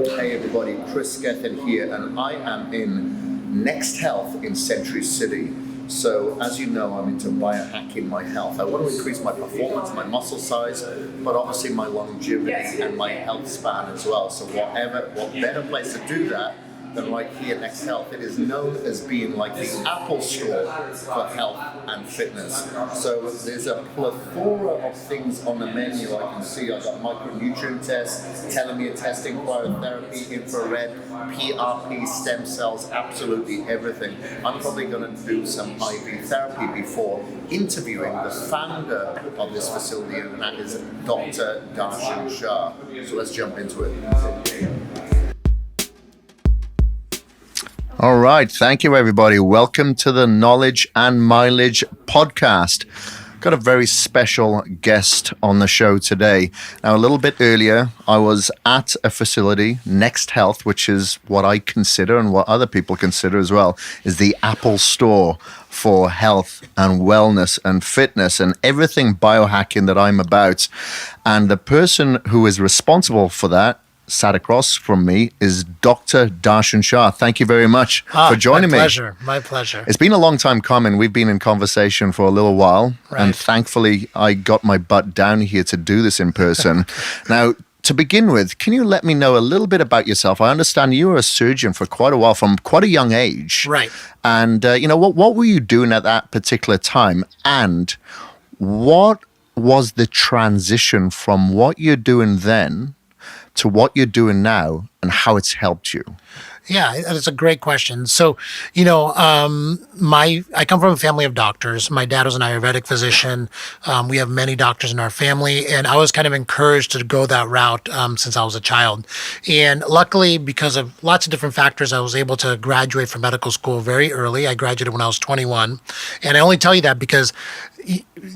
Hey everybody, Kris Gethin here, and I am in Next Health in Century City. So as you know, I'm into biohacking my health. I want to increase my performance, my muscle size, but obviously my longevity and my health span as well. So what better place to do that than right here Next Health. It is known as being like the Apple Store for health and fitness. So there's a plethora of things on the menu. I can see I've got Microbiome Test, telomere testing, cryotherapy, infrared, PRP, stem cells, absolutely everything. I'm probably going to do some IV therapy before interviewing the founder of this facility, and that is Dr. Darshan Shah. So let's jump into it. All right. Thank you, everybody. Welcome to the Knowledge and Mileage podcast. Got a very special guest on the show today. Now, a little bit earlier, I was at a facility, Next Health, which is what I consider and what other people consider as well, is the Apple Store for health and wellness and fitness and everything biohacking that I'm about. And the person who is responsible for that sat across from me is Dr. Darshan Shah. Thank you very much for joining me. My pleasure. It's been a long time coming. We've been in conversation for a little while, right. And thankfully I got my butt down here to do this in person. Now, to begin with, can you let me know a little bit about yourself? I understand you were a surgeon for quite a while, from quite a young age. Right. And, what were you doing at that particular time? And what was the transition from what you're doing then to what you're doing now and how it's helped you? Yeah, that's a great question. So, I come from a family of doctors. My dad was an Ayurvedic physician. We have many doctors in our family, and I was kind of encouraged to go that route since I was a child. And luckily, because of lots of different factors, I was able to graduate from medical school very early. I graduated when I was 21. And I only tell you that because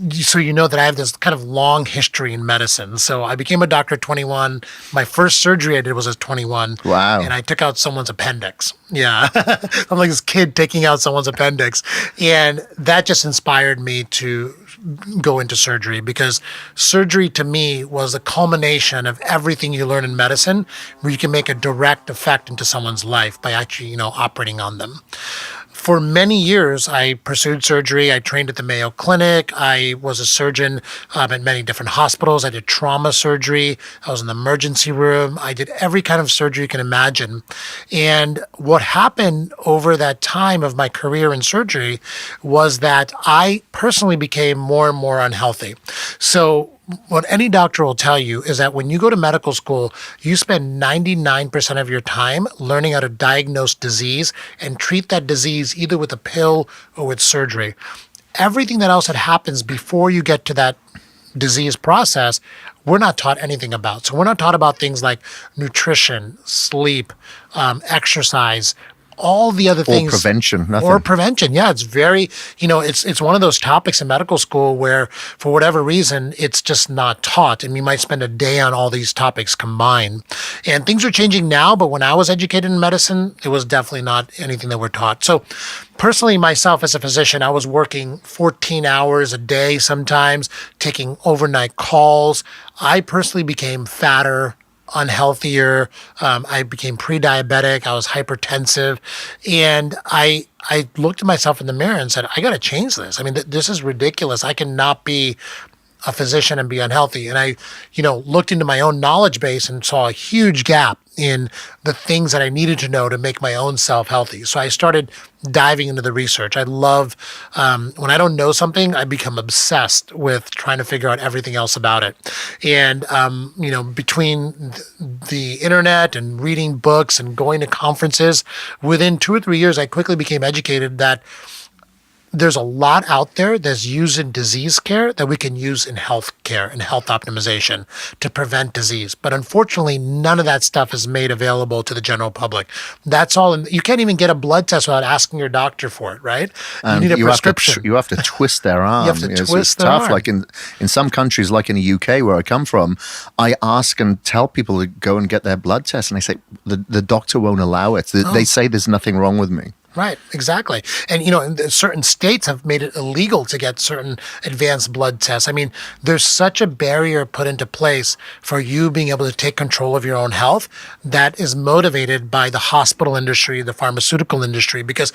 so you know that I have this kind of long history in medicine. So I became a doctor at 21. My first surgery I did was at 21. Wow. And I took out someone's appendix. Yeah. I'm like this kid taking out someone's appendix. And that just inspired me to go into surgery, because surgery to me was the culmination of everything you learn in medicine, where you can make a direct effect into someone's life by actually, operating on them. For many years, I pursued surgery. I trained at the Mayo Clinic. I was a surgeon at many different hospitals. I did trauma surgery. I was in the emergency room. I did every kind of surgery you can imagine. And what happened over that time of my career in surgery was that I personally became more and more unhealthy. So what any doctor will tell you is that when you go to medical school, you spend 99% of your time learning how to diagnose disease and treat that disease either with a pill or with surgery. Everything that else that happens before you get to that disease process, we're not taught anything about. So we're not taught about things like nutrition, sleep, exercise, all the other things. Or prevention, nothing. Or prevention, yeah. It's very, it's one of those topics in medical school where, for whatever reason, it's just not taught. And you might spend a day on all these topics combined. And things are changing now, but when I was educated in medicine, it was definitely not anything that we're taught. So personally, myself as a physician, I was working 14 hours a day sometimes, taking overnight calls. I personally became fatter, unhealthier. I became pre-diabetic. I was hypertensive. And I looked at myself in the mirror and said, I got to change this. I mean, this is ridiculous. I cannot be a physician and be unhealthy. And I, looked into my own knowledge base and saw a huge gap in the things that I needed to know to make my own self healthy. So I started diving into the research. I love, when I don't know something, I become obsessed with trying to figure out everything else about it. And, between the internet and reading books and going to conferences, within 2 or 3 years, I quickly became educated that there's a lot out there that's used in disease care that we can use in health care and health optimization to prevent disease. But unfortunately, none of that stuff is made available to the general public. That's all. You can't even get a blood test without asking your doctor for it, right? You need a prescription. You have to twist their arm. You have to twist their tough. arm. Like in some countries, like in the UK where I come from, I ask and tell people to go and get their blood test, and they say the doctor won't allow it. They say there's nothing wrong with me. Right, exactly. And, certain states have made it illegal to get certain advanced blood tests. I mean, there's such a barrier put into place for you being able to take control of your own health that is motivated by the hospital industry, the pharmaceutical industry, because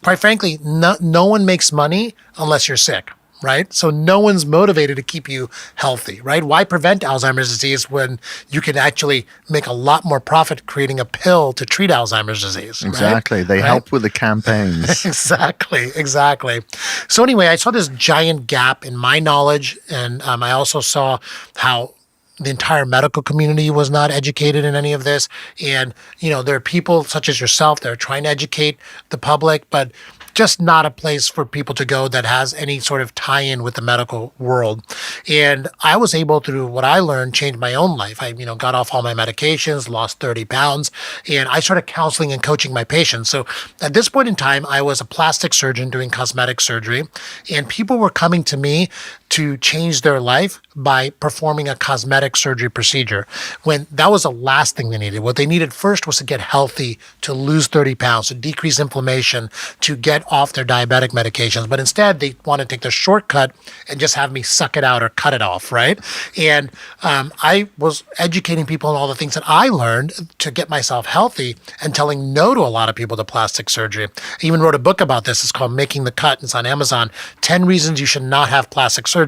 quite frankly, no one makes money unless you're sick. Right? So no one's motivated to keep you healthy, right? Why prevent Alzheimer's disease when you can actually make a lot more profit creating a pill to treat Alzheimer's disease? Exactly. Right? They help with the campaigns. Exactly. So anyway, I saw this giant gap in my knowledge, and I also saw how the entire medical community was not educated in any of this. And, there are people such as yourself that are trying to educate the public, but just not a place for people to go that has any sort of tie-in with the medical world. And I was able, through what I learned, change my own life. I, got off all my medications, lost 30 pounds, and I started counseling and coaching my patients. So at this point in time, I was a plastic surgeon doing cosmetic surgery, and people were coming to me to change their life by performing a cosmetic surgery procedure, when that was the last thing they needed. What they needed first was to get healthy, to lose 30 pounds, to decrease inflammation, to get off their diabetic medications. But instead, they want to take the shortcut and just have me suck it out or cut it off, right? And I was educating people on all the things that I learned to get myself healthy and telling no to a lot of people to plastic surgery. I even wrote a book about this. It's called Making the Cut. It's on Amazon. 10 Reasons You Should Not Have Plastic Surgery.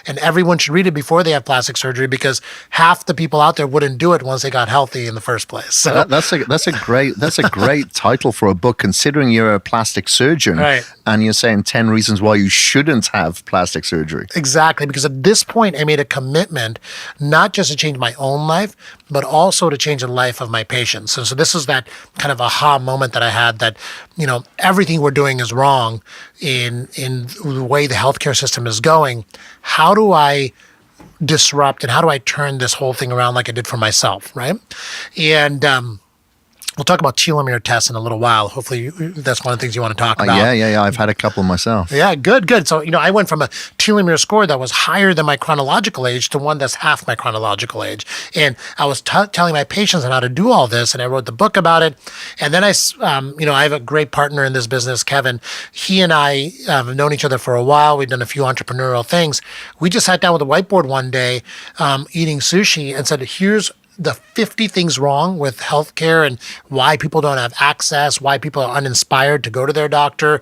And everyone should read it before they have plastic surgery, because half the people out there wouldn't do it once they got healthy in the first place. So that's a great title for a book, considering you're a plastic surgeon, right, and you're saying 10 reasons why you shouldn't have plastic surgery. Exactly, because at this point I made a commitment not just to change my own life, but also to change the life of my patients. And so this is that kind of aha moment that I had, that everything we're doing is wrong in the way the healthcare system is going. How do I disrupt and how do I turn this whole thing around like I did for myself, right? And we'll talk about telomere tests in a little while. Hopefully that's one of the things you want to talk about. Yeah. I've had a couple myself. Yeah, good. So, I went from a telomere score that was higher than my chronological age to one that's half my chronological age. And I was telling my patients on how to do all this, and I wrote the book about it. And then I have a great partner in this business, Kevin. He and I have known each other for a while. We've done a few entrepreneurial things. We just sat down with a whiteboard one day, eating sushi, and said, here's the 50 things wrong with healthcare and why people don't have access, why people are uninspired to go to their doctor,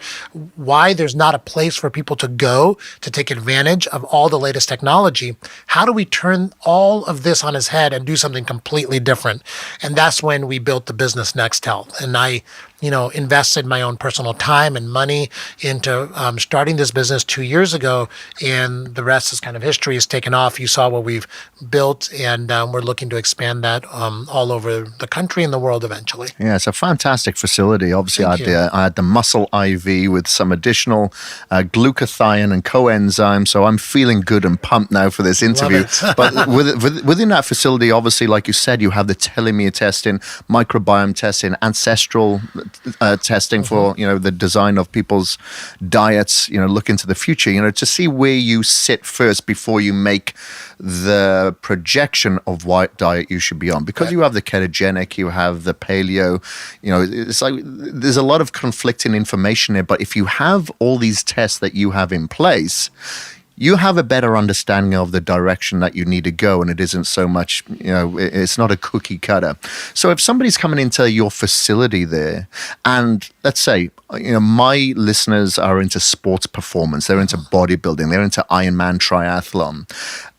why there's not a place for people to go to take advantage of all the latest technology. How do we turn all of this on its head and do something completely different? And that's when we built the business Next Health. And I invested my own personal time and money into starting this business 2 years ago, and the rest is kind of history. It's taken off. You saw what we've built, and we're looking to expand that all over the country and the world eventually. Yeah, it's a fantastic facility. Obviously, I had the muscle IV with some additional glutathione and coenzyme, so I'm feeling good and pumped now for this interview. But within that facility, obviously, like you said, you have the telomere testing, microbiome testing, ancestral testing for the design of people's diets, look into the future, to see where you sit first before you make the projection of what diet you should be on, because you have the ketogenic, you have the paleo, it's like there's a lot of conflicting information here. But if you have all these tests that you have in place, you have a better understanding of the direction that you need to go, and it isn't so much, it's not a cookie cutter. So if somebody's coming into your facility there, and let's say, my listeners are into sports performance, they're into bodybuilding, they're into Ironman triathlon,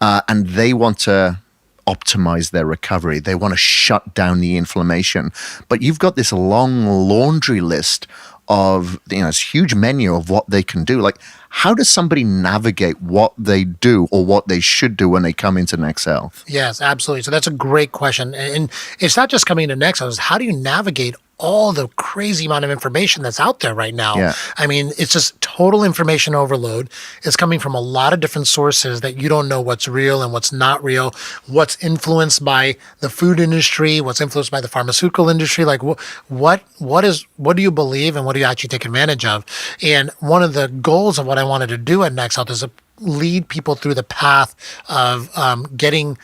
and they want to optimize their recovery. They want to shut down the inflammation. But you've got this long laundry list of, this huge menu of what they can do. Like, how does somebody navigate what they do or what they should do when they come into Next Health? Yes, absolutely. So that's a great question. And it's not just coming into Next Health, it's how do you navigate all the crazy amount of information that's out there right now? Yeah. I mean, it's just total information overload. It's coming from a lot of different sources that you don't know what's real and what's not real, what's influenced by the food industry, what's influenced by the pharmaceutical industry. Like what do you believe and what do you actually take advantage of? And one of the goals of what I wanted to do at Next Health is to lead people through the path of getting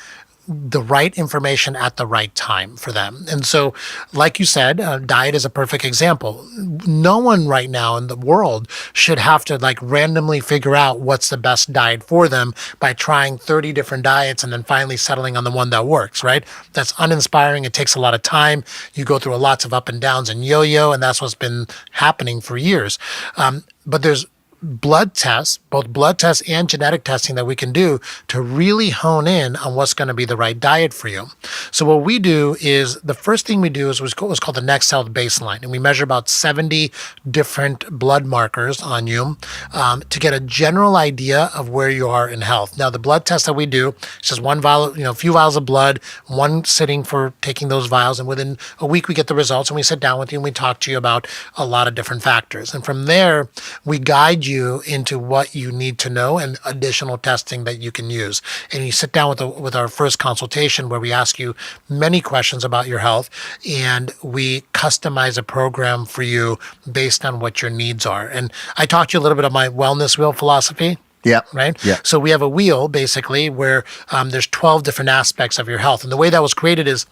the right information at the right time for them. And so, like you said, diet is a perfect example. No one right now in the world should have to like randomly figure out what's the best diet for them by trying 30 different diets and then finally settling on the one that works, right? That's uninspiring. It takes a lot of time. You go through lots of up and downs and yo-yo, and that's what's been happening for years. But there's blood tests, both blood tests and genetic testing that we can do to really hone in on what's going to be the right diet for you. So what we do is the first thing we do is what's called the Next Health Baseline. And we measure about 70 different blood markers on you to get a general idea of where you are in health. Now, the blood test that we do, it's just one vial, a few vials of blood, one sitting for taking those vials. And within a week, we get the results and we sit down with you and we talk to you about a lot of different factors. And from there, we guide you into what you need to know and additional testing that you can use. And you sit down with our first consultation where we ask you many questions about your health and we customize a program for you based on what your needs are. And I talked to you a little bit of my wellness wheel philosophy. Yeah. Right? Yeah. So we have a wheel basically where there's 12 different aspects of your health. And the way that was created is,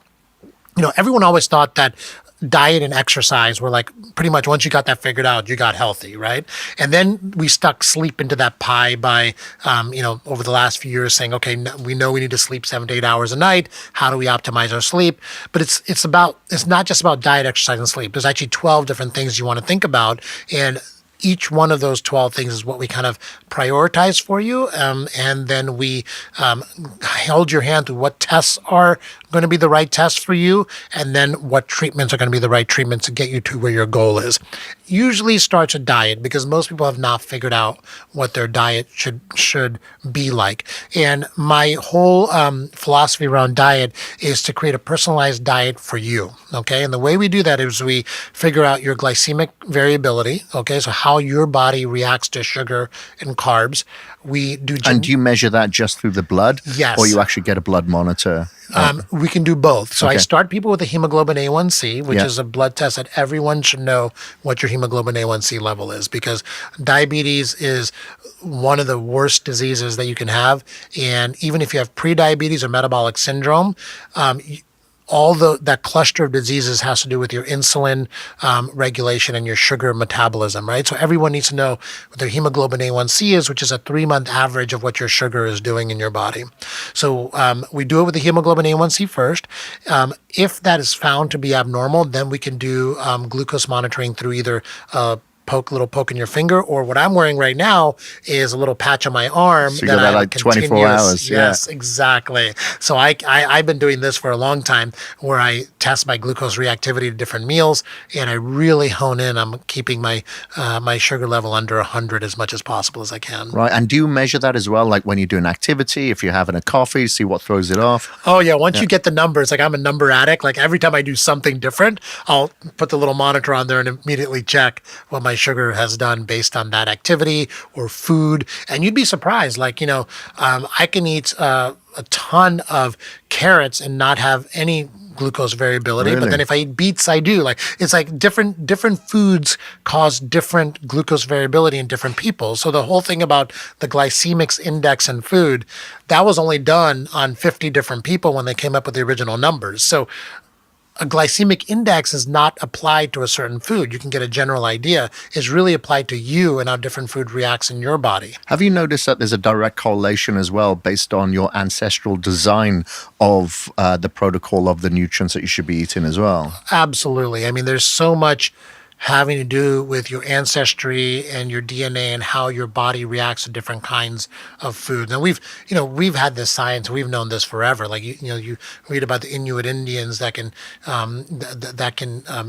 everyone always thought that diet and exercise were like pretty much once you got that figured out, you got healthy, right? And then we stuck sleep into that pie by, over the last few years saying, okay, we know we need to sleep 7 to 8 hours a night. How do we optimize our sleep? But it's not just about diet, exercise, and sleep. There's actually 12 different things you want to think about. And each one of those 12 things is what we kind of prioritize for you. And then we held your hand through what tests are going to be the right tests for you, and then what treatments are going to be the right treatments to get you to where your goal is. Usually starts with diet because most people have not figured out what their diet should be like. And my whole philosophy around diet is to create a personalized diet for you, okay? And the way we do that is we figure out your glycemic variability, okay? So how your body reacts to sugar and carbs. We do. And do you measure that just through the blood? Yes. Or you actually get a blood monitor? We can do both. So Okay. I start people with a hemoglobin A1C, which is a blood test that everyone should know what your hemoglobin A1C level is, because diabetes is one of the worst diseases that you can have. And even if you have prediabetes or metabolic syndrome, all that cluster of diseases has to do with your insulin regulation and your sugar metabolism, right? So everyone needs to know what their hemoglobin A1C is, which is a 3-month average of what your sugar is doing in your body. So we do it with the hemoglobin A1C first. If that is found to be abnormal, then we can do glucose monitoring through either little poke in your finger, or what I'm wearing right now is a little patch on my arm. So you got that like 24 hours. Yes, exactly. So I've been doing this for a long time where I test my glucose reactivity to different meals, and I really hone in on keeping my sugar level under 100 as much as possible as I can. Right. And do you measure that as well? Like when you do an activity, if you're having a coffee, see what throws it off? Oh, yeah. Once you get the numbers, like I'm a number addict. Like every time I do something different, I'll put the little monitor on there and immediately check what my sugar has done based on that activity or food. And you'd be surprised. Like, I can eat a ton of carrots and not have any glucose variability. Really? But then if I eat beets, I do. Like it's like different foods cause different glucose variability in different people. So the whole thing about the glycemic index in food, that was only done on 50 different people when they came up with the original numbers. So a glycemic index is not applied to a certain food. You can get a general idea. It's really applied to you and how different food reacts in your body. Have you noticed that there's a direct correlation as well based on your ancestral design of the protocol of the nutrients that you should be eating as well? Absolutely. I mean, there's so much having to do with your ancestry and your DNA and how your body reacts to different kinds of foods. And we've had this science, we've known this forever. Like you read about the Inuit Indians that can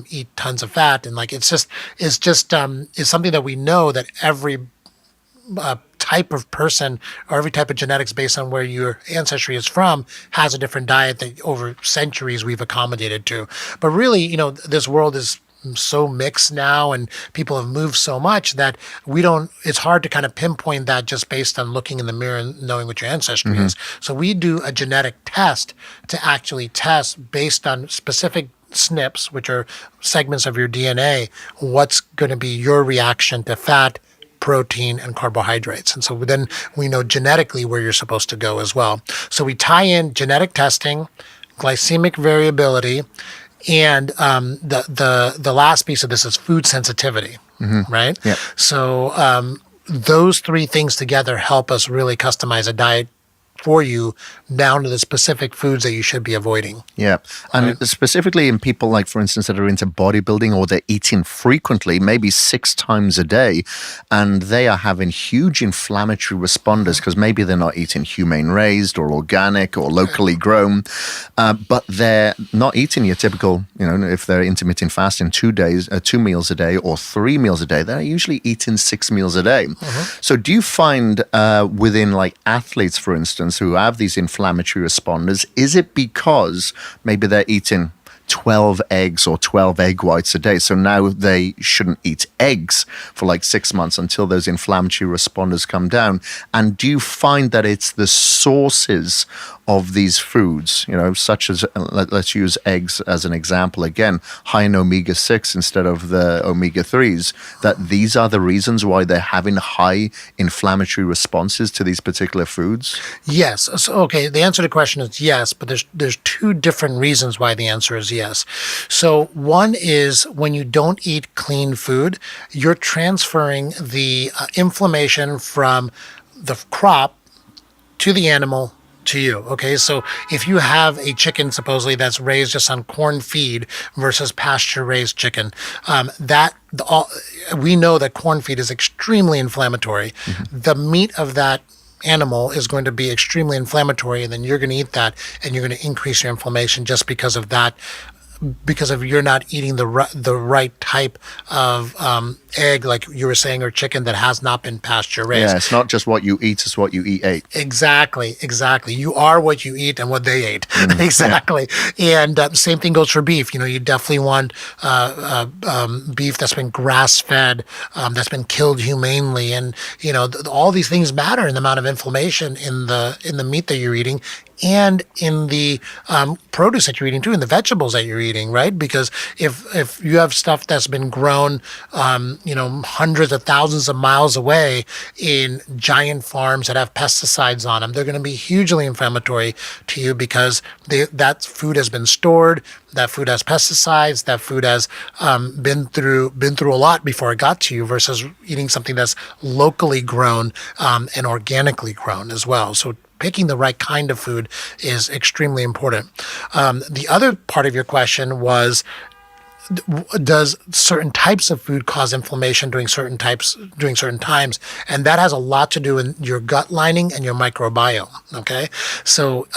eat tons of fat, and like it's something that we know that every type of person or every type of genetics based on where your ancestry is from has a different diet that over centuries we've accommodated to. But really, this world is so mixed now and people have moved so much that it's hard to kind of pinpoint that just based on looking in the mirror and knowing what your ancestry is. So we do a genetic test to actually test based on specific SNPs, which are segments of your DNA, what's going to be your reaction to fat, protein, and carbohydrates. And so then we know genetically where you're supposed to go as well. So we tie in genetic testing, glycemic variability, and the last piece of this is food sensitivity, right? Yeah. So those three things together help us really customize a diet for you down to the specific foods that you should be avoiding. Yeah. And specifically in people like, for instance, that are into bodybuilding or they're eating frequently, maybe 6 times a day, and they are having huge inflammatory responders because maybe they're not eating humane raised or organic or locally grown, but they're not eating your typical, if they're intermittent fasting 2 meals a day or 3 meals a day, they're usually eating 6 meals a day. So do you find within like athletes, for instance, who have these inflammatory responders, is it because maybe they're eating 12 eggs or 12 egg whites a day, so now they shouldn't eat eggs for like 6 months until those inflammatory responders come down? And do you find that it's the sources of these foods, such as, let's use eggs as an example again, high in omega-6 instead of the omega-3s, that these are the reasons why they're having high inflammatory responses to these particular foods? Yes. So, okay, the answer to the question is yes, but there's 2 different reasons why the answer is yes. So one is when you don't eat clean food, you're transferring the inflammation from the crop to the animal to you. Okay, so if you have a chicken supposedly that's raised just on corn feed versus pasture raised chicken, we know that corn feed is extremely inflammatory. The meat of that animal is going to be extremely inflammatory, and then you're going to eat that and you're going to increase your inflammation just because of that, because of you're not eating the right type of egg, like you were saying, or chicken that has not been pasture raised. Yeah, it's not just what you eat, it's what you ate. Exactly. You are what you eat and what they ate. Exactly. Yeah. And same thing goes for beef. You definitely want beef that's been grass-fed, that's been killed humanely, and all these things matter in the amount of inflammation in the meat that you're eating, and in the produce that you're eating too, in the vegetables that you're eating, right? Because if you have stuff that's been grown, hundreds of thousands of miles away in giant farms that have pesticides on them, they're going to be hugely inflammatory to you because that food has been stored, that food has pesticides, that food has been through a lot before it got to you, versus eating something that's locally grown and organically grown as well. So picking the right kind of food is extremely important. The other part of your question was, does certain types of food cause inflammation during certain times? And that has a lot to do with your gut lining and your microbiome. Okay, so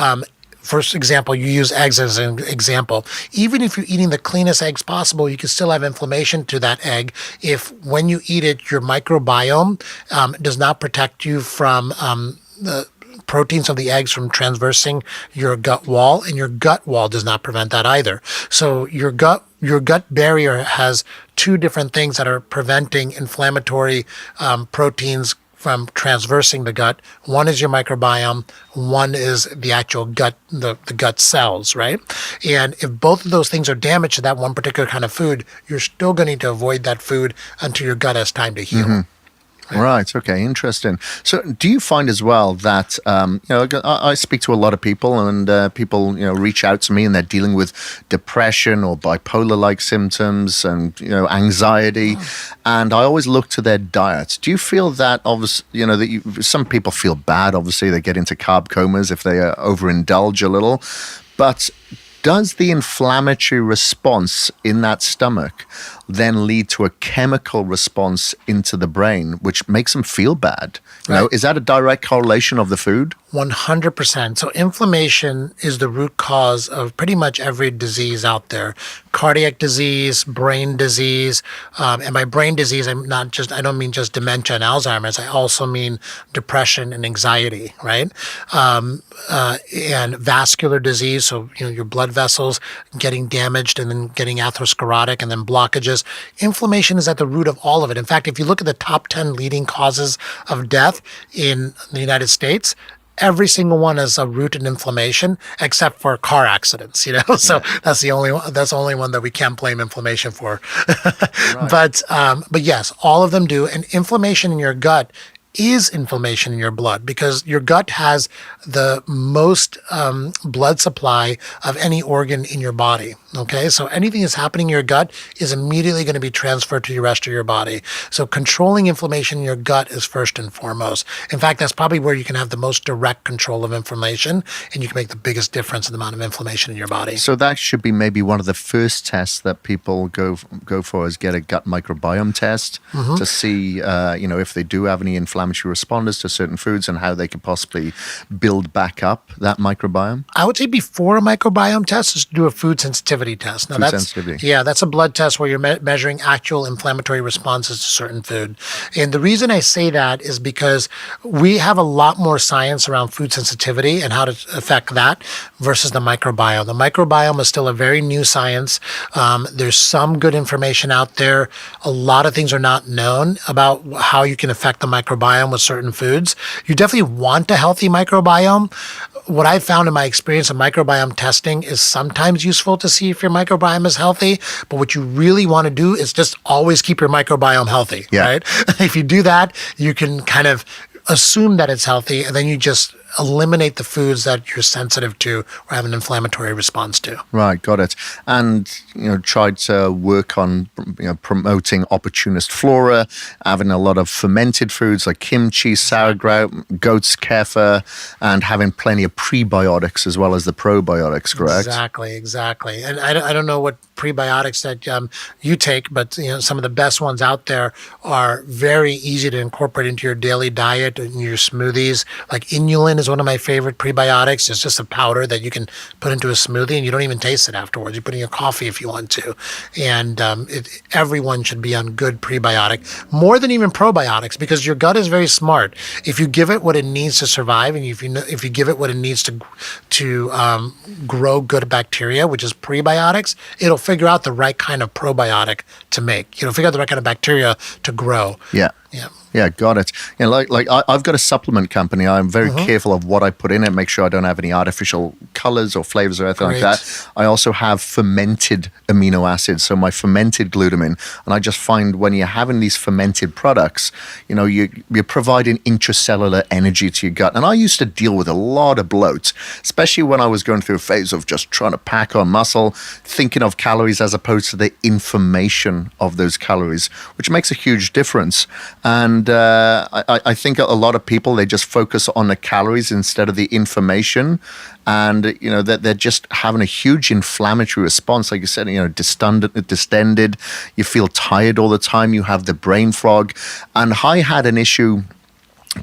first example, you use eggs as an example. Even if you're eating the cleanest eggs possible, you can still have inflammation to that egg if, when you eat it, your microbiome does not protect you from the proteins of the eggs from transversing your gut wall, and your gut wall does not prevent that either. So your gut barrier has 2 different things that are preventing inflammatory proteins from transversing the gut. One is your microbiome, one is the actual gut, the gut cells, right? And if both of those things are damaged to that one particular kind of food, you're still going to need to avoid that food until your gut has time to heal. Right. Okay. Interesting. So, do you find as well that I speak to a lot of people, and people reach out to me, and they're dealing with depression or bipolar-like symptoms, and anxiety, and I always look to their diet. Do you feel that some people feel bad? Obviously, they get into carb comas if they overindulge a little, but does the inflammatory response in that stomach then lead to a chemical response into the brain, which makes them feel bad? Is that a direct correlation of the food? 100%. So inflammation is the root cause of pretty much every disease out there. Cardiac disease, brain disease, and by brain disease, I don't mean just dementia and Alzheimer's. I also mean depression and anxiety, right? And vascular disease. So, your blood vessels getting damaged and then getting atherosclerotic and then blockages. Inflammation is at the root of all of it. In fact, if you look at the top 10 leading causes of death in the United States, every single one has a root in inflammation, except for car accidents. So that's the only one that we can't blame inflammation for. But yes, all of them do. And inflammation in your gut is inflammation in your blood, because your gut has the most blood supply of any organ in your body. Okay, so anything that's happening in your gut is immediately going to be transferred to the rest of your body. So controlling inflammation in your gut is first and foremost. In fact, that's probably where you can have the most direct control of inflammation, and you can make the biggest difference in the amount of inflammation in your body. So that should be maybe one of the first tests that people go for, is get a gut microbiome test to see, if they do have any inflammatory responders to certain foods and how they could possibly build back up that microbiome. I would say before a microbiome test is to do a food sensitivity test. Now that's a blood test where you're measuring actual inflammatory responses to certain food. And the reason I say that is because we have a lot more science around food sensitivity and how to affect that versus the microbiome. The microbiome is still a very new science. There's some good information out there. A lot of things are not known about how you can affect the microbiome with certain foods. You definitely want a healthy microbiome. What I've found in my experience of microbiome testing is sometimes useful to see if your microbiome is healthy, but what you really want to do is just always keep your microbiome healthy, right? If you do that, you can kind of assume that it's healthy, and then you just eliminate the foods that you're sensitive to or have an inflammatory response to. Right, got it. And tried to work on promoting opportunist flora, having a lot of fermented foods like kimchi, sauerkraut, goat's kefir, and having plenty of prebiotics as well as the probiotics. Correct? Exactly. And I don't know what prebiotics that you take, but some of the best ones out there are very easy to incorporate into your daily diet and your smoothies. Like inulin is one of my favorite prebiotics. It's just a powder that you can put into a smoothie, and you don't even taste it afterwards. You put in your coffee if you want to. And everyone should be on good prebiotic, more than even probiotics, because your gut is very smart. If you give it what it needs to survive, and if you give it what it needs to grow good bacteria, which is prebiotics, it'll figure out the right kind of probiotic to make. Figure out the right kind of bacteria to grow. Yeah, got it. I've got a supplement company. I'm very careful of what I put in it, make sure I don't have any artificial colors or flavors or anything like that. I also have fermented amino acids, so my fermented glutamine. And I just find when you're having these fermented products, you're providing intracellular energy to your gut. And I used to deal with a lot of bloat, especially when I was going through a phase of just trying to pack on muscle, thinking of calories as opposed to the information of those calories, which makes a huge difference. And I think a lot of people, they just focus on the calories instead of the information. And, that they're just having a huge inflammatory response. Like you said, distended, you feel tired all the time, you have the brain fog. And I had an issue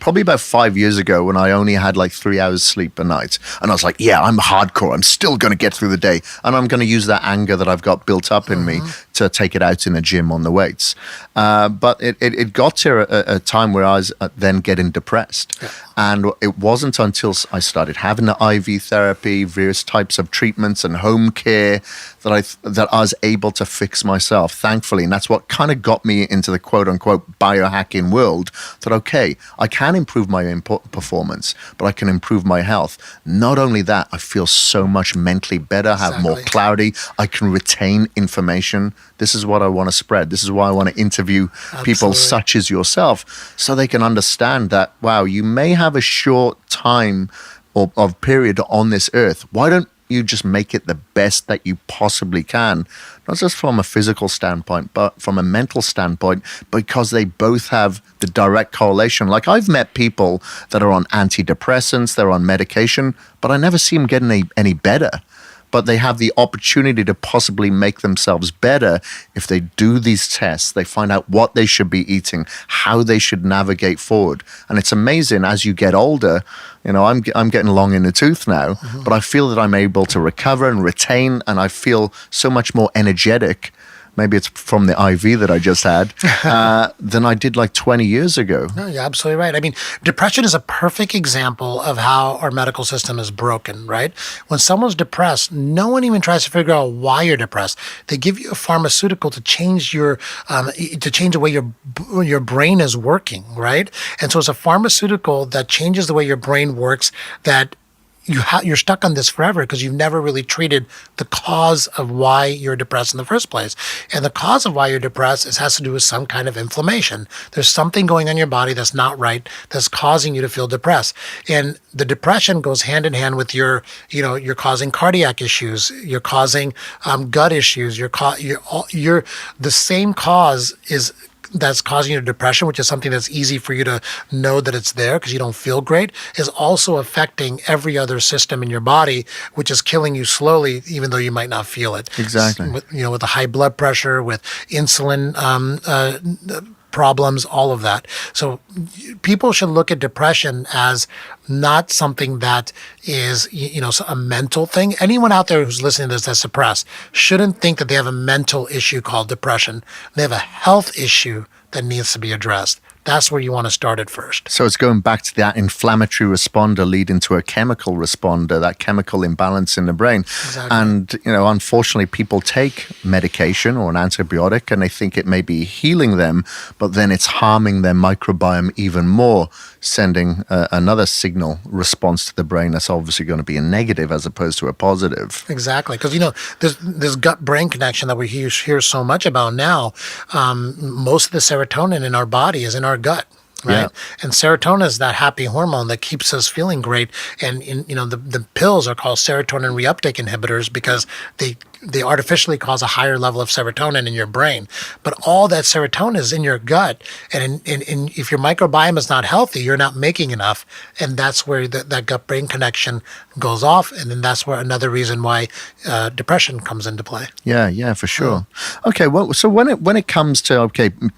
probably about 5 years ago when I only had like 3 hours sleep a night. And I was like, yeah, I'm hardcore. I'm still going to get through the day. And I'm going to use that anger that I've got built up in me to take it out in the gym on the weights. But it got to a time where I was then getting depressed. And it wasn't until I started having the IV therapy, various types of treatments and home care that I was able to fix myself, thankfully. And that's what kind of got me into the quote unquote biohacking world, that, okay, I can improve my performance, but I can improve my health. Not only that, I feel so much mentally better, have more clarity. I can retain information. This is what I want to spread. This is why I want to interview people such as yourself, so they can understand that, wow, you may have a short time of period on this earth. Why don't you just make it the best that you possibly can? Not just from a physical standpoint, but from a mental standpoint, because they both have the direct correlation. Like, I've met people that are on antidepressants, they're on medication, but I never see them getting any better. But they have the opportunity to possibly make themselves better if they do these tests. They find out what they should be eating, how they should navigate forward. And it's amazing, as you get older, I'm getting long in the tooth now, but I feel that I'm able to recover and retain, and I feel so much more energetic maybe it's from the IV that I just had, than I did like 20 years ago. No, you're absolutely right. I mean, depression is a perfect example of how our medical system is broken, right? When someone's depressed, no one even tries to figure out why you're depressed. They give you a pharmaceutical to change the way your brain is working, right? And so it's a pharmaceutical that changes the way your brain works that you're stuck on this forever because you've never really treated the cause of why you're depressed in the first place. And the cause of why you're depressed has to do with some kind of inflammation. There's something going on in your body that's not right, that's causing you to feel depressed. And the depression goes hand in hand with you're causing cardiac issues, you're causing gut issues, the same cause that's causing you depression, which is something that's easy for you to know that it's there because you don't feel great, is also affecting every other system in your body, which is killing you slowly, even though you might not feel it. Exactly. With the high blood pressure, with insulin problems, all of that. So people should look at depression as not something that is, a mental thing. Anyone out there who's listening to this that's depressed shouldn't think that they have a mental issue called depression. They have a health issue that needs to be addressed. That's where you want to start at first. So it's going back to that inflammatory responder leading to a chemical responder, that chemical imbalance in the brain. Exactly. And, unfortunately, people take medication or an antibiotic and they think it may be healing them, but then it's harming their microbiome even more, sending another signal response to the brain that's obviously going to be a negative as opposed to a positive. Exactly. Because, this gut-brain connection that we hear so much about now, most of the serotonin in our body is in our gut. Right. Yeah. And serotonin is that happy hormone that keeps us feeling great. And the pills are called serotonin reuptake inhibitors because they artificially cause a higher level of serotonin in your brain. But all that serotonin is in your gut. And if your microbiome is not healthy, you're not making enough. And that's where that gut-brain connection goes off. And then that's where another reason why depression comes into play. Yeah, for sure. Okay, well, so when it comes to,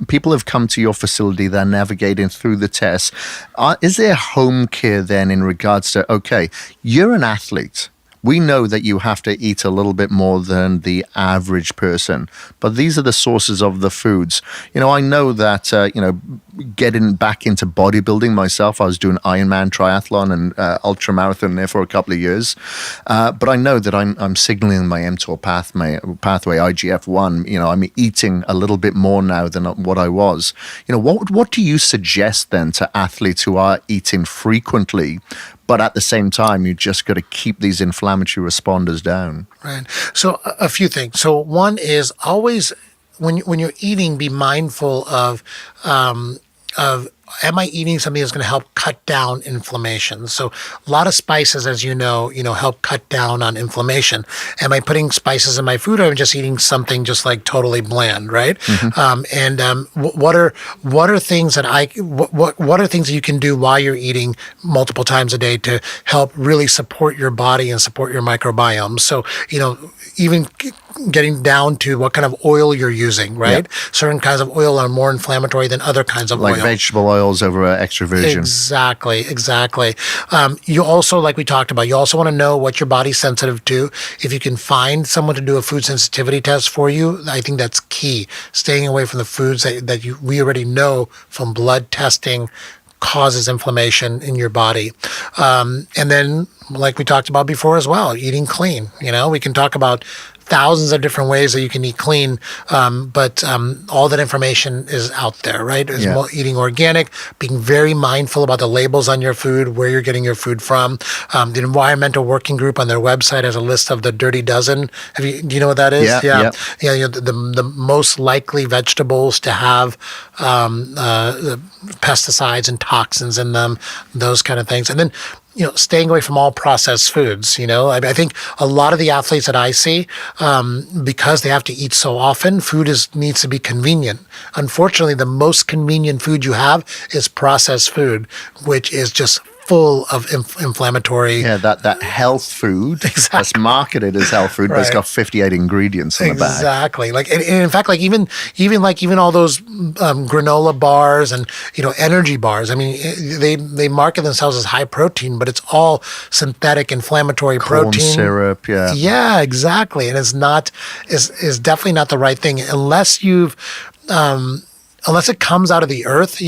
people have come to your facility, they're navigating through the tests. Is there home care then in regards to, you're an athlete. We know that you have to eat a little bit more than the average person, but these are the sources of the foods. I know that, getting back into bodybuilding myself, I was doing Ironman triathlon and ultramarathon there for a couple of years. But I know that I'm signaling my mTOR pathway, IGF-1. I'm eating a little bit more now than what I was. What do you suggest then to athletes who are eating frequently, but at the same time, you just got to keep these inflammatory responders down? Right. So a few things. So one is always when you're eating, be mindful of am I eating something that's going to help cut down inflammation? So a lot of spices, as you know, help cut down on inflammation. Am I putting spices in my food, or am I just eating something just like totally bland, right? Mm-hmm. What are things that you can do while you're eating multiple times a day to help really support your body and support your microbiome? So, even getting down to what kind of oil you're using, right? Yep. Certain kinds of oil are more inflammatory than other kinds of oil. Like vegetable oils over extra virgin. Exactly. You also, like we talked about, you also want to know what your body's sensitive to. If you can find someone to do a food sensitivity test for you, I think that's key. Staying away from the foods that we already know from blood testing causes inflammation in your body. And then, like we talked about before as well, eating clean. We can talk about thousands of different ways that you can eat clean, but all that information is out there, right? Eating organic, being very mindful about the labels on your food, where you're getting your food from. The Environmental Working Group on their website has a list of the Dirty Dozen. Do you know what that is? Yeah. The most likely vegetables to have pesticides and toxins in them, those kind of things. And then staying away from all processed foods. I think a lot of the athletes that I see, because they have to eat so often, food needs to be convenient. Unfortunately, the most convenient food you have is processed food, which is just full of inflammatory. Yeah, that health food that's marketed as health food, but it's got 58 ingredients in the bag. Exactly. Like, and in fact, like even all those granola bars and energy bars. I mean, they market themselves as high protein, but it's all synthetic inflammatory Corn protein. syrup, yeah. Yeah, exactly. And it's not is definitely not the right thing unless you've unless it comes out of the earth,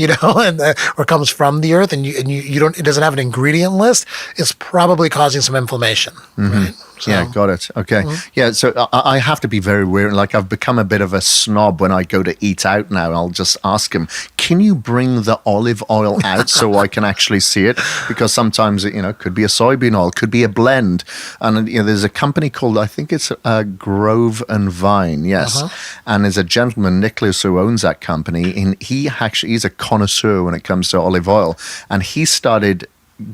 or comes from the earth, and you don't, it doesn't have an ingredient list, it's probably causing some inflammation, right? So, yeah, got it. Okay. Yeah, so I have to be very weird. Like, I've become a bit of a snob when I go to eat out now. I'll just ask him, can you bring the olive oil out so I can actually see it? Because sometimes it, could be a soybean oil, could be a blend. And, there's a company called, I think it's Grove and Vine, yes. And there's a gentleman, Nicholas, who owns that company. And he's a connoisseur when it comes to olive oil. And he started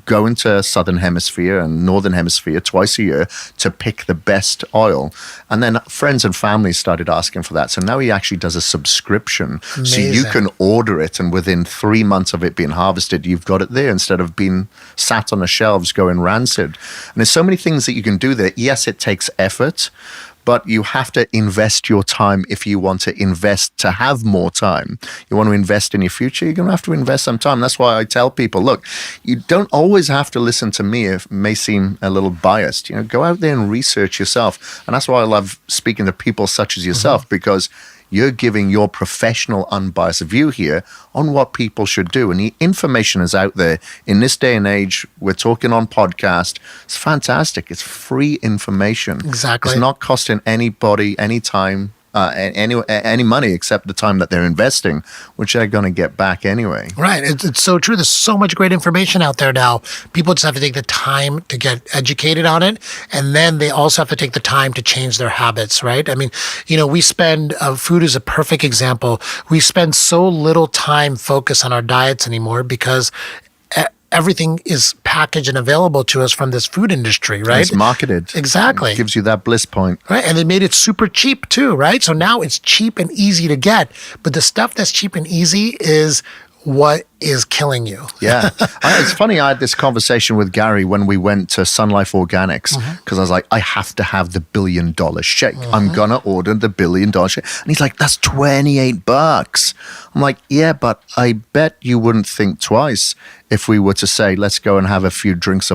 going to Southern Hemisphere and Northern Hemisphere twice a year to pick the best oil. And then friends and family started asking for that. So now he actually does a subscription. Amazing. So you can order it, and within 3 months of it being harvested, you've got it there instead of being sat on the shelves going rancid. And there's so many things that you can do there. Yes, it takes effort, but you have to invest your time if you want to invest to have more time. You want to invest in your future, you're going to have to invest some time. That's why I tell people, look, you don't always have to listen to me. It may seem a little biased. Go out there and research yourself. And that's why I love speaking to people such as yourself, because you're giving your professional, unbiased view here on what people should do. And the information is out there. In this day and age, we're talking on podcast. It's fantastic. It's free information. Exactly. It's not costing anybody any time, any money except the time that they're investing, which they're going to get back anyway. Right. It's so true. There's so much great information out there now. People just have to take the time to get educated on it. And then they also have to take the time to change their habits, right? I mean, we spend, food is a perfect example. We spend so little time focused on our diets anymore because everything is packaged and available to us from this food industry, right? It's marketed. Exactly. It gives you that bliss point. Right. And they made it super cheap too, right? So now it's cheap and easy to get. But the stuff that's cheap and easy is what is killing you. Yeah. It's funny, I had this conversation with Gary when we went to Sun Life Organics, because I was like, I have to have the $1 billion shake. I'm going to order the $1 billion shake. And he's like, that's $28. I'm like, yeah, but I bet you wouldn't think twice if we were to say, let's go and have a few glasses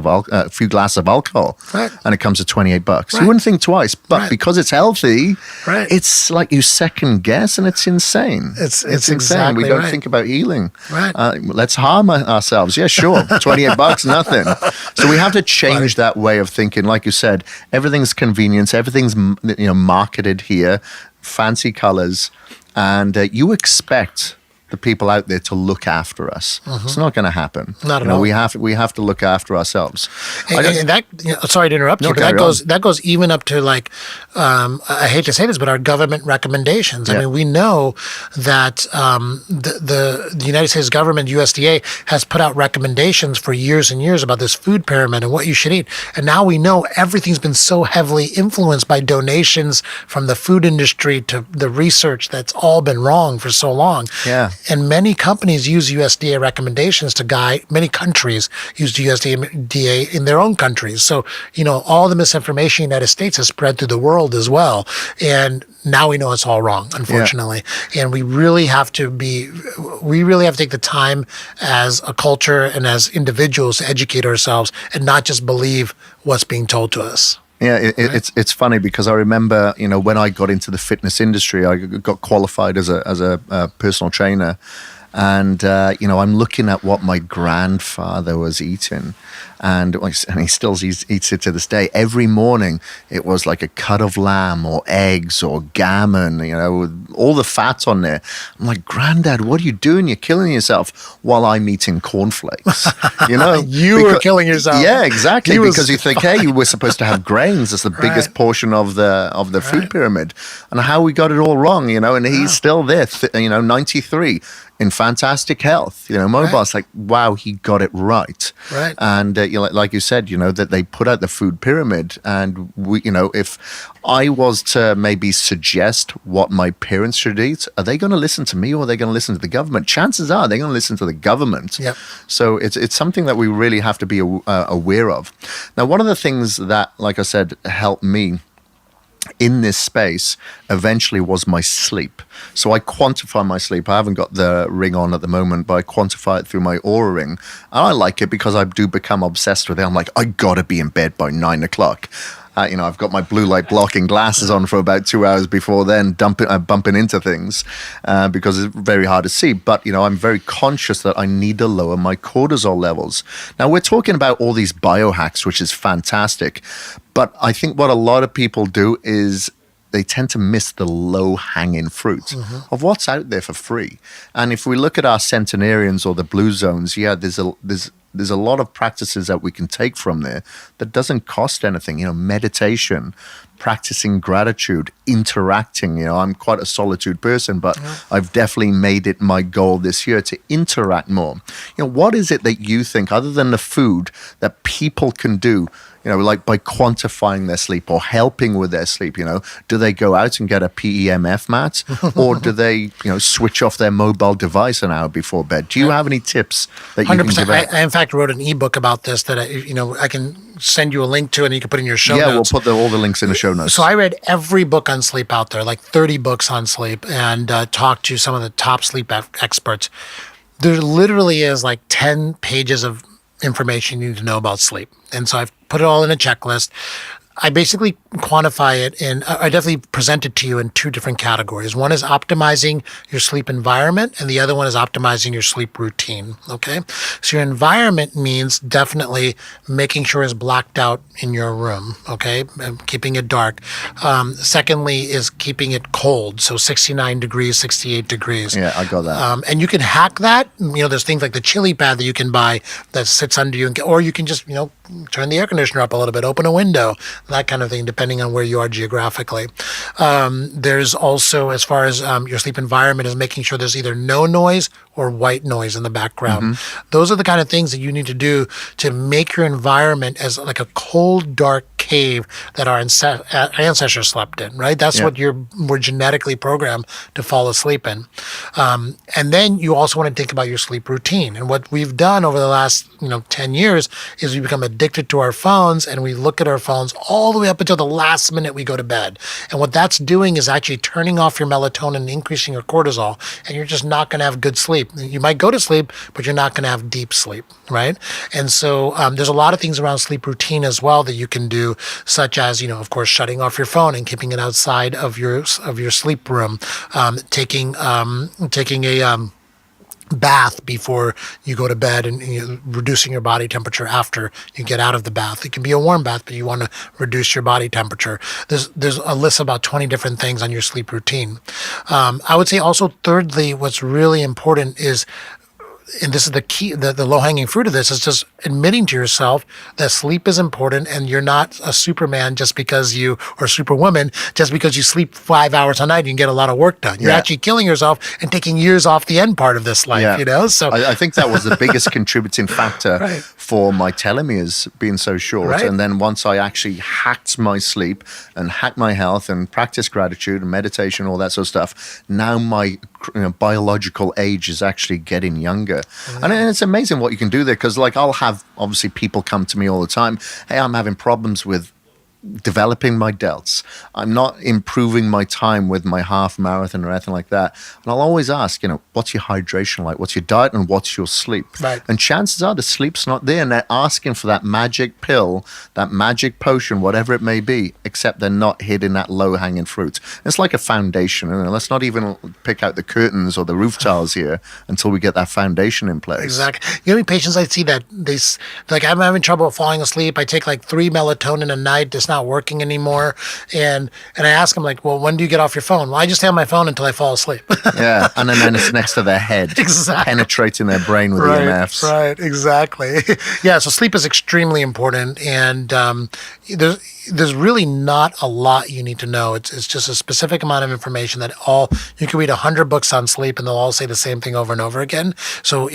of alcohol, right, and it comes to $28. Right. You wouldn't think twice, but right, because it's healthy, right, it's like you second guess, and it's insane. It's insane. exactly We don't right. think about healing. Right. Let's harm ourselves. Yeah, sure. $28, nothing. So we have to change that way of thinking. Like you said, everything's convenience. Everything's marketed here, fancy colors, and you expect the people out there to look after us. It's not going to happen. Not at all. We have to look after ourselves. And that, sorry to interrupt you, but that goes even up to like, I hate to say this, but our government recommendations. I mean, we know that the United States government, USDA, has put out recommendations for years and years about this food pyramid and what you should eat. And now we know everything's been so heavily influenced by donations from the food industry to the research that's all been wrong for so long. Yeah. And many companies use USDA recommendations to guide, many countries use USDA in their own countries. So, all the misinformation in the United States has spread through the world as well. And now we know it's all wrong, unfortunately. Yeah. And we really have to take the time as a culture and as individuals to educate ourselves and not just believe what's being told to us. Yeah, it's funny because I remember, when I got into the fitness industry, I got qualified as a personal trainer, and I'm looking at what my grandfather was eating, and he still eats it to this day. Every morning, it was like a cut of lamb or eggs or gammon, with all the fat on there. I'm like, Granddad, what are you doing? You're killing yourself while I'm eating cornflakes. You were killing yourself. Yeah, exactly. Because you think, hey, we're supposed to have grains. That's the biggest portion of the food pyramid. And how we got it all wrong, and he's still there, 93. In fantastic health, mobile. It's like, wow, he got it right. Right. And like you said, that they put out the food pyramid, and we, if I was to maybe suggest what my parents should eat, are they going to listen to me or are they going to listen to the government? Chances are they're going to listen to the government. Yep. So it's something that we really have to be aware of. Now, one of the things that, like I said, helped me in this space eventually was my sleep. So I quantify my sleep. I haven't got the ring on at the moment, but I quantify it through my Aura ring. And I like it because I do become obsessed with it. I'm like, I gotta be in bed by 9 o'clock. I've got my blue light blocking glasses on for about 2 hours before then, bumping into things because it's very hard to see. But, I'm very conscious that I need to lower my cortisol levels. Now, we're talking about all these biohacks, which is fantastic. But I think what a lot of people do is they tend to miss the low-hanging fruit of what's out there for free. And if we look at our centenarians or the blue zones, there's a lot of practices that we can take from there that doesn't cost anything. Meditation, practicing gratitude, interacting. I'm quite a solitude person, but I've definitely made it my goal this year to interact more. What is it that you think, other than the food, that people can do, like by quantifying their sleep or helping with their sleep? Do they go out and get a PEMF mat or do they, switch off their mobile device an hour before bed? Do you have any tips that you 100%. Can give out? I in fact wrote an ebook about this that I can send you a link to and you can put in your show notes. Yeah, we'll put all the links in the show notes. So I read every book on sleep out there, like 30 books on sleep, and talked to some of the top sleep experts. There literally is like 10 pages of information you need to know about sleep. And so I've put it all in a checklist. I basically quantify it I definitely present it to you in two different categories. One is optimizing your sleep environment, and the other one is optimizing your sleep routine. Okay. So your environment means definitely making sure it's blacked out in your room. Okay. Keeping it dark. Secondly is keeping it cold. So 69 degrees, 68 degrees. Yeah, I got that. And you can hack that. There's things like the chili pad that you can buy that sits under you, or you can just, turn the air conditioner up a little bit, open a window, that kind of thing, depending on where you are geographically. There's also, as far as your sleep environment, is making sure there's either no noise or white noise in the background. Those are the kind of things that you need to do to make your environment as like a cold, dark cave that our ancestors slept in, right? That's what we're genetically programmed to fall asleep in. And then you also want to think about your sleep routine. And what we've done over the last 10 years is we become addicted to our phones, and we look at our phones all the way up until the last minute we go to bed. And what that's doing is actually turning off your melatonin and increasing your cortisol, and you're just not going to have good sleep. You might go to sleep, but you're not going to have deep sleep, right? And so there's a lot of things around sleep routine as well that you can do, such as, of course, shutting off your phone and keeping it outside of your sleep room, taking a bath before you go to bed, and reducing your body temperature after you get out of the bath. It can be a warm bath, but you want to reduce your body temperature. There's a list of about 20 different things on your sleep routine. I would say also, thirdly, what's really important is, and this is the key, the low-hanging fruit of this, is just admitting to yourself that sleep is important, and you're not a Superman or Superwoman just because you sleep 5 hours a night and you get a lot of work done. You're actually killing yourself and taking years off the end part of this life, So I think that was the biggest contributing factor for my telomeres being so short. Right. And then once I actually hacked my sleep and hacked my health and practiced gratitude and meditation, all that sort of stuff, now my biological age is actually getting younger. And it's amazing what you can do there, because I'll have obviously people come to me all the time, hey, I'm having problems with developing my delts. I'm not improving my time with my half marathon or anything like that. And I'll always ask, what's your hydration like? What's your diet and what's your sleep? Right. And chances are the sleep's not there, and they're asking for that magic pill, that magic potion, whatever it may be, except they're not hitting that low-hanging fruit. It's like a foundation. Let's not even pick out the curtains or the roof tiles here until we get that foundation in place. Exactly. You know how many patients I see that I'm having trouble falling asleep. I take 3 melatonin a night. It's not working anymore. And I ask them, well, when do you get off your phone? Well, I just have my phone until I fall asleep. Yeah. And then it's next to their head. Exactly. Penetrating their brain with EMFs. Right. Exactly. Yeah. So sleep is extremely important. And there's really not a lot you need to know. It's just a specific amount of information that you can read 100 books on sleep and they'll all say the same thing over and over again. So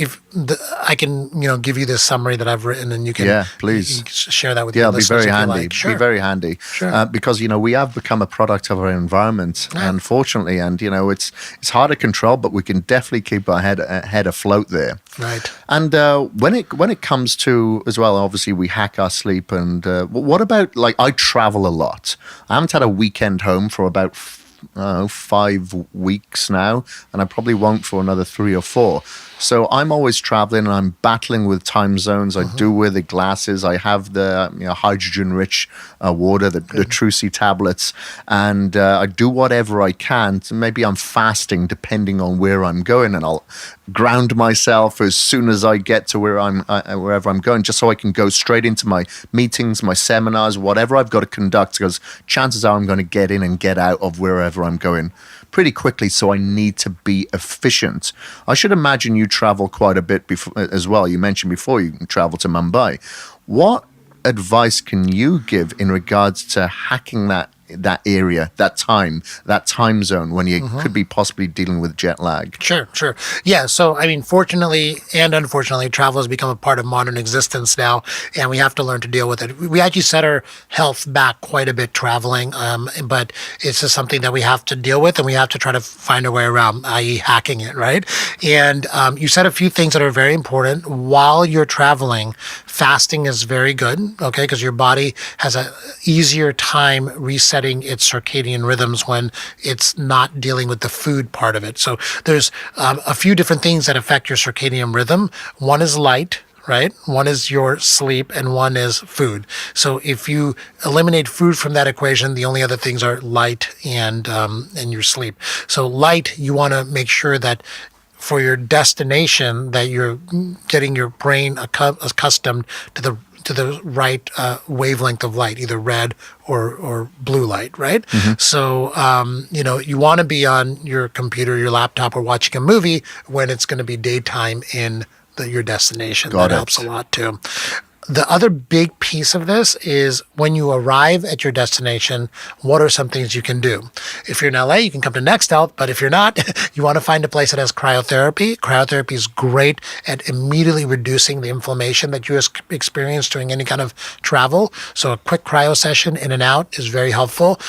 I can give you this summary that I've written, and you can please you can share that with yeah, your it'll be listeners very if you handy. like. Sure. Be very handy. Sure. Because we have become a product of our environment, unfortunately, and it's hard to control, but we can definitely keep our head afloat there. Right. And when it comes to as well, obviously we hack our sleep. And what about, like, I travel a lot. I haven't had a weekend home for about 5 weeks now, and I probably won't for another 3 or 4. So I'm always traveling and I'm battling with time zones. I do wear the glasses. I have the hydrogen-rich water, the Trucy tablets, and I do whatever I can. So maybe I'm fasting depending on where I'm going, and I'll ground myself as soon as I get to wherever I'm going, just so I can go straight into my meetings, my seminars, whatever I've got to conduct, because chances are I'm going to get in and get out of wherever I'm going pretty quickly, so I need to be efficient. I should imagine you travel quite a bit as well. You mentioned before you travel to Mumbai. What advice can you give in regards to hacking that area, that time zone when you could be possibly dealing with jet lag? Sure. Yeah. So, I mean, fortunately and unfortunately, travel has become a part of modern existence now, and we have to learn to deal with it. We actually set our health back quite a bit traveling, but it's just something that we have to deal with, and we have to try to find a way around, i.e. hacking it, right? And you said a few things that are very important. While you're traveling, fasting is very good, okay, because your body has a easier time resetting its circadian rhythms when it's not dealing with the food part of it. So there's a few different things that affect your circadian rhythm. One is light, right? One is your sleep, and one is food. So if you eliminate food from that equation, the only other things are light and your sleep. So light, you want to make sure that for your destination that you're getting your brain accustomed to the right wavelength of light, either red or blue light, right? So, you want to be on your computer, your laptop, or watching a movie when it's going to be daytime in your destination. That helps a lot too. The other big piece of this is when you arrive at your destination, what are some things you can do? If you're in LA, you can come to Next Health, but if you're not, you want to find a place that has cryotherapy. Cryotherapy is great at immediately reducing the inflammation that you experience during any kind of travel. So a quick cryo session in and out is very helpful.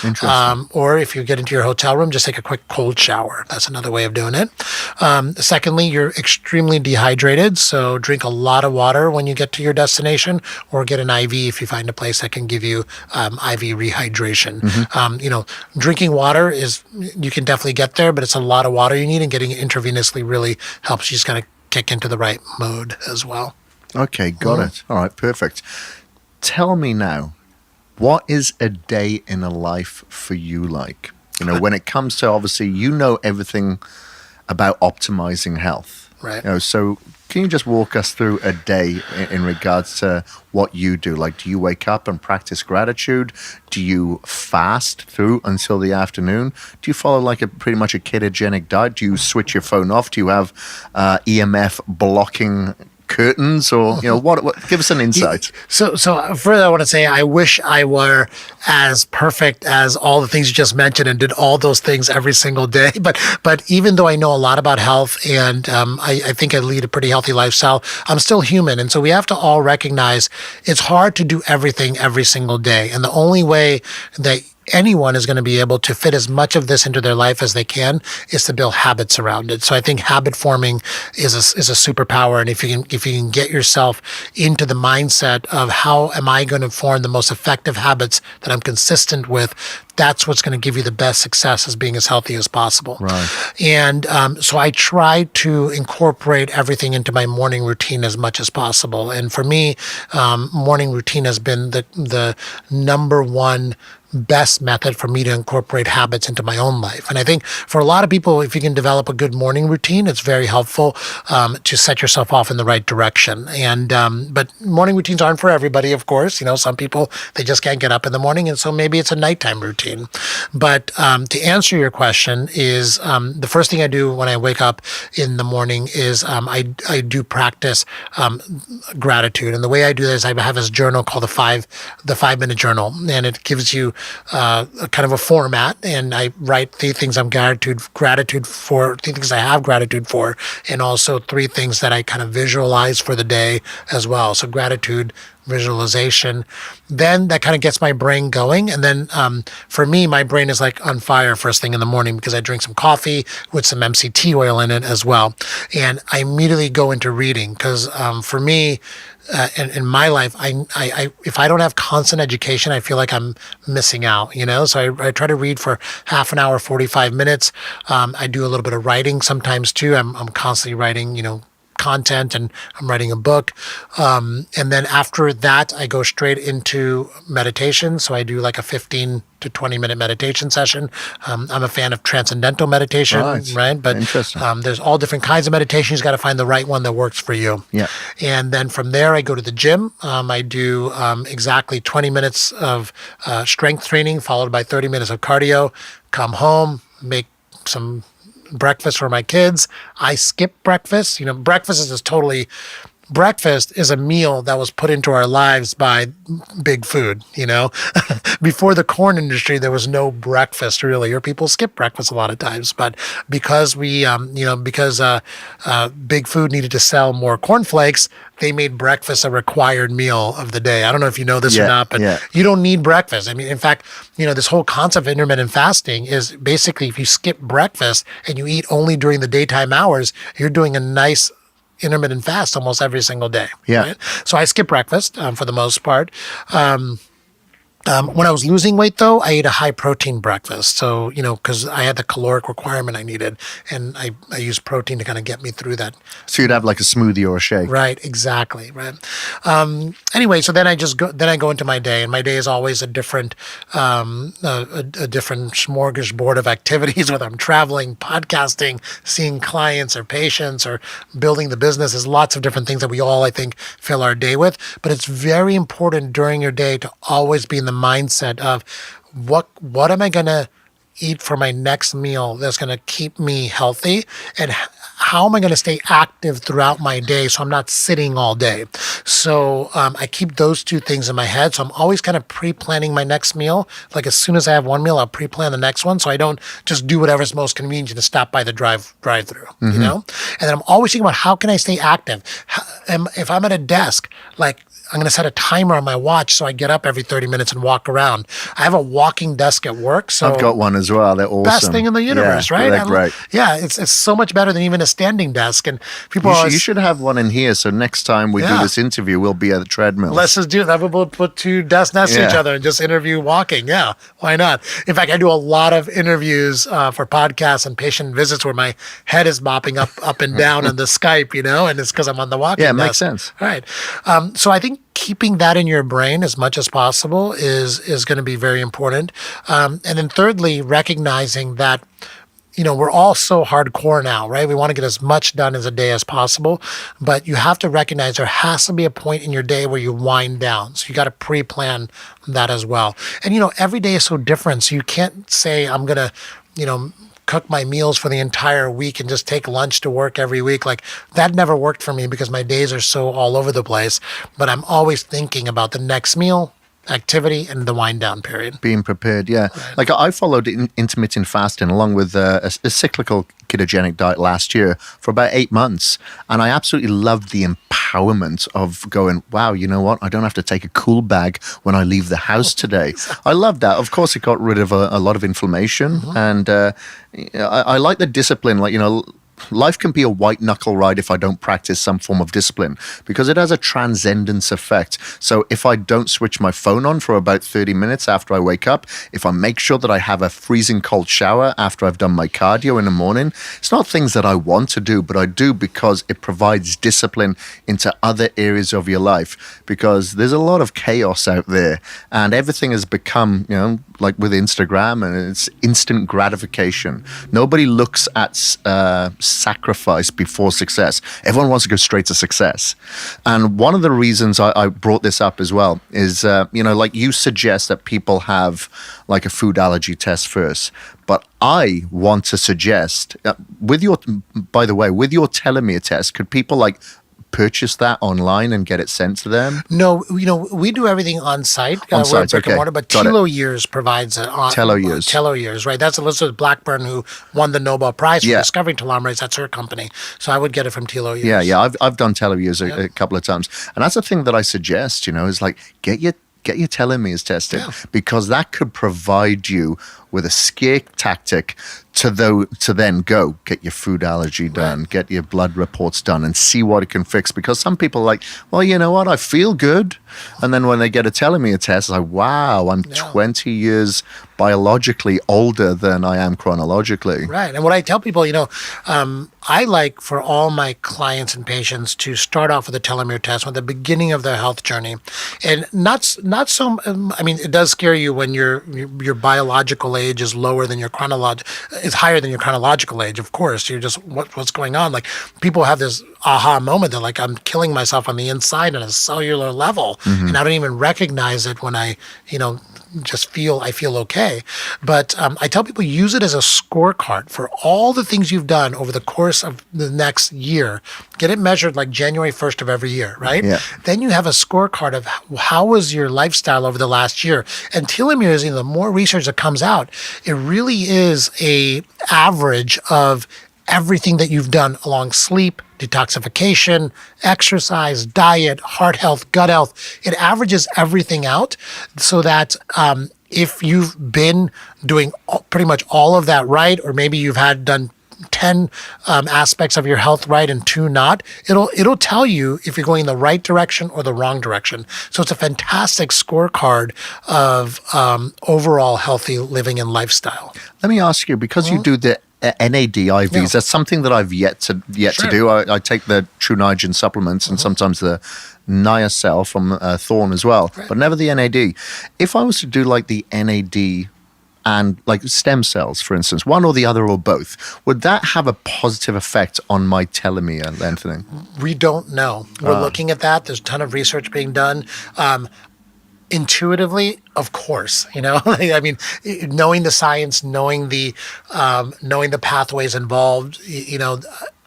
Or if you get into your hotel room, just take a quick cold shower. That's another way of doing it. Secondly, you're extremely dehydrated, so drink a lot of water when you get to your destination, or get an IV if you find a place that can give you IV rehydration. Drinking water you can definitely get there, but it's a lot of water you need, and getting it intravenously really helps you just kind of kick into the right mode as well. Okay, got it. All right, perfect. Tell me now, what is a day in a life for you like? When it comes to, obviously, everything about optimizing health. Right. So can you just walk us through a day in regards to what you do? Like, do you wake up and practice gratitude? Do you fast through until the afternoon? Do you follow pretty much a ketogenic diet? Do you switch your phone off? Do you have EMF blocking curtains, or what give us an insight? So further, I want to say I wish I were as perfect as all the things you just mentioned and did all those things every single day, but even though I know a lot about health and I think I lead a pretty healthy lifestyle, I'm still human, and so we have to all recognize it's hard to do everything every single day, and the only way that anyone is going to be able to fit as much of this into their life as they can is to build habits around it. So I think habit forming is a superpower. And if you can get yourself into the mindset of how am I going to form the most effective habits that I'm consistent with, that's what's going to give you the best success as being as healthy as possible. Right. And so I try to incorporate everything into my morning routine as much as possible. And for me, morning routine has been the number one best method for me to incorporate habits into my own life. And I think for a lot of people, if you can develop a good morning routine, it's very helpful to set yourself off in the right direction. And but morning routines aren't for everybody, of course. Some people, they just can't get up in the morning, and so maybe it's a nighttime routine. But to answer your question is the first thing I do when I wake up in the morning is I do practice gratitude. And the way I do this, I have this journal called the 5-minute journal, and it gives you a kind of a format, and I write 3 things I'm gratitude for, 3 things I have gratitude for, and also 3 things that I kind of visualize for the day as well. So gratitude, visualization, then that kind of gets my brain going. And then for me, my brain is like on fire first thing in the morning because I drink some coffee with some MCT oil in it as well. And I immediately go into reading because for me, in my life, I if I don't have constant education, I feel like I'm missing out, So I try to read for half an hour, 45 minutes. I do a little bit of writing sometimes too. I'm constantly writing, content, and I'm writing a book. And then after that, I go straight into meditation. So I do like a 15 to 20-minute meditation session. I'm a fan of transcendental meditation, right? But there's all different kinds of meditation. You got to find the right one that works for you. Yeah. And then from there, I go to the gym. I do exactly 20 minutes of strength training, followed by 30 minutes of cardio. Come home, make some breakfast for my kids. I skip breakfast. Breakfast is a meal that was put into our lives by big food, Before the corn industry, there was no breakfast really, or people skip breakfast a lot of times. But because big food needed to sell more cornflakes, they made breakfast a required meal of the day. I don't know if you know this or not, but you don't need breakfast. I mean, in fact, this whole concept of intermittent fasting is basically if you skip breakfast and you eat only during the daytime hours, you're doing a nice intermittent fast almost every single day. Yeah. Right? So I skip breakfast for the most part. When I was losing weight, though, I ate a high protein breakfast. So, because I had the caloric requirement I needed, and I used protein to kind of get me through that. So you'd have like a smoothie or a shake. Right, exactly. Right. Anyway, so then I go into my day, and my day is always a different smorgasbord of activities, whether I'm traveling, podcasting, seeing clients or patients, or building the business. There's lots of different things that we all, I think, fill our day with. But it's very important during your day to always be in the mindset of what am I going to eat for my next meal that's going to keep me healthy, and how am I going to stay active throughout my day so I'm not sitting all day. So I keep those 2 things in my head. So I'm always kind of pre-planning my next meal. Like as soon as I have one meal, I'll pre-plan the next one. So I don't just do whatever's most convenient to stop by the drive-through, And then I'm always thinking about how can I stay active. If I'm at a desk, like I'm going to set a timer on my watch so I get up every 30 minutes and walk around. I have a walking desk at work. So I've got one as well. They're awesome. Best thing in the universe, right? They're great. Yeah, it's so much better than even a standing desk. And people you should have one in here. So next time we do this interview, we'll be at the treadmill. Let's just do that. We'll put 2 desks next to each other and just interview walking. Yeah, why not? In fact, I do a lot of interviews for podcasts and patient visits where my head is bopping up and down on the Skype, and it's because I'm on the walking desk. Yeah, it makes sense. Right. So I think keeping that in your brain as much as possible is going to be very important. And then thirdly, recognizing that, we're all so hardcore now, right? We want to get as much done as a day as possible, but you have to recognize there has to be a point in your day where you wind down. So you got to pre-plan that as well. And, every day is so different. So you can't say I'm going to, cook my meals for the entire week and just take lunch to work every week. Like that never worked for me because my days are so all over the place. But I'm always thinking about the next meal, activity, and the wind down period. Being prepared, yeah. Right. Like I followed intermittent fasting along with a cyclical ketogenic diet last year for about 8 months. And I absolutely loved the empowerment of going, wow, you know what? I don't have to take a cool bag when I leave the house today. I love that. Of course, it got rid of a lot of inflammation. And I like the discipline, like, life can be a white knuckle ride if I don't practice some form of discipline, because it has a transcendence effect. So if I don't switch my phone on for about 30 minutes after I wake up, if I make sure that I have a freezing cold shower after I've done my cardio in the morning, it's not things that I want to do, but I do because it provides discipline into other areas of your life, because there's a lot of chaos out there and everything has become, like with Instagram, and it's instant gratification. Nobody looks at sacrifice before success. Everyone wants to go straight to success. And one of the reasons I brought this up as well is, like you suggest that people have like a food allergy test first. But I want to suggest, with your telomere test, could people like purchase that online and get it sent to them? No, we do everything on site. On we're site, brick and okay. mortar, but Got it. TeloYears provides it. TeloYears. TeloYears, right? That's Elizabeth Blackburn, who won the Nobel Prize for discovering telomerase. That's her company. So I would get it from TeloYears. Yeah. I've done TeloYears a couple of times, and that's the thing that I suggest. Is like get your telomeres tested, because that could provide you with a scare tactic to then go get your food allergy done, get your blood reports done, and see what it can fix. Because some people are like, well, you know what, I feel good. And then when they get a telomere test, it's like, wow, I'm 20 years biologically older than I am chronologically. Right. And what I tell people, I like for all my clients and patients to start off with a telomere test at the beginning of their health journey. And not so, it does scare you when your biological age is lower than your is higher than your chronological age. Of course, you're just, what's going on? Like, people have this aha moment. They're like, I'm killing myself on the inside at a cellular level, and I don't even recognize it when I feel okay. But I tell people, use it as a scorecard for all the things you've done over the course of the next year. Get it measured like January 1st of every year, right? Yeah. Then you have a scorecard of how was your lifestyle over the last year. And telomeres, the more research that comes out, it really is a average of everything that you've done along sleep, detoxification, exercise, diet, heart health, gut health. It averages everything out so that if you've been doing pretty much all of that right, or maybe you've done 10 aspects of your health right and 2 not, it'll tell you if you're going in the right direction or the wrong direction. So it's a fantastic scorecard of overall healthy living and lifestyle. Let me ask you, because you do the NAD IVs, that's something that I've yet to do. I take the True Niagen supplements and sometimes the Niacel from Thorne as well, but never the NAD. If I was to do like the NAD and like stem cells, for instance, one or the other or both, would that have a positive effect on my telomere lengthening? We don't know. We're looking at that. There's a ton of research being done. Intuitively, of course, knowing the science, knowing the pathways involved,